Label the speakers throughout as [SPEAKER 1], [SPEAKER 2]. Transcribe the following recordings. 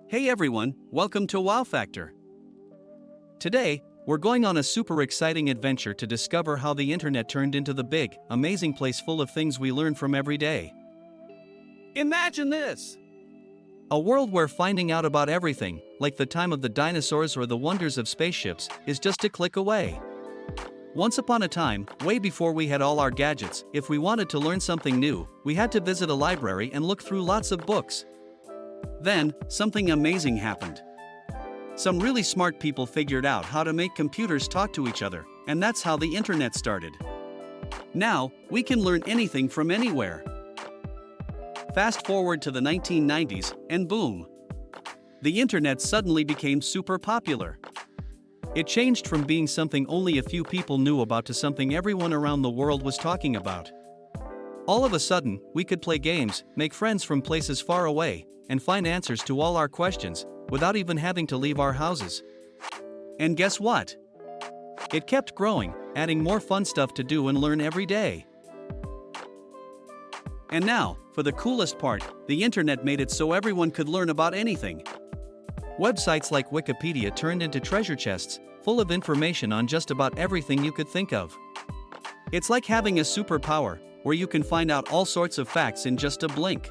[SPEAKER 1] Hey everyone, welcome to Wow Factor. Today, we're going on a super exciting adventure to discover how the internet turned into the big, amazing place full of things we learn from every day. Imagine this! A world where finding out about everything, like the time of the dinosaurs or the wonders of spaceships, is just a click away. Once upon a time, way before we had all our gadgets, if we wanted to learn something new, we had to visit a library and look through lots of books. Then, something amazing happened. Some really smart people figured out how to make computers talk to each other, and that's how the internet started. Now, we can learn anything from anywhere. Fast forward to the 1990s, and boom! The internet suddenly became super popular. It changed from being something only a few people knew about to something everyone around the world was talking about. All of a sudden, we could play games, make friends from places far away, and find answers to all our questions, without even having to leave our houses. And guess what? It kept growing, adding more fun stuff to do and learn every day. And now, for the coolest part, the internet made it so everyone could learn about anything. Websites like Wikipedia turned into treasure chests, full of information on just about everything you could think of. It's like having a superpower, where you can find out all sorts of facts in just a blink.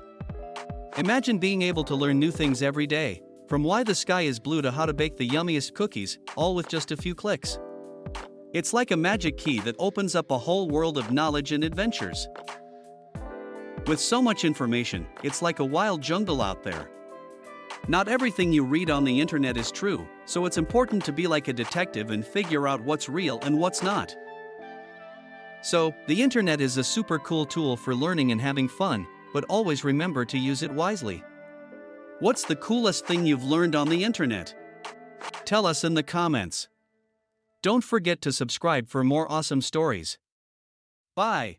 [SPEAKER 1] Imagine being able to learn new things every day, from why the sky is blue to how to bake the yummiest cookies, all with just a few clicks. It's like a magic key that opens up a whole world of knowledge and adventures. With so much information, it's like a wild jungle out there. Not everything you read on the internet is true, so it's important to be like a detective and figure out what's real and what's not. So, the internet is a super cool tool for learning and having fun, but always remember to use it wisely. What's the coolest thing you've learned on the internet? Tell us in the comments. Don't forget to subscribe for more awesome stories. Bye.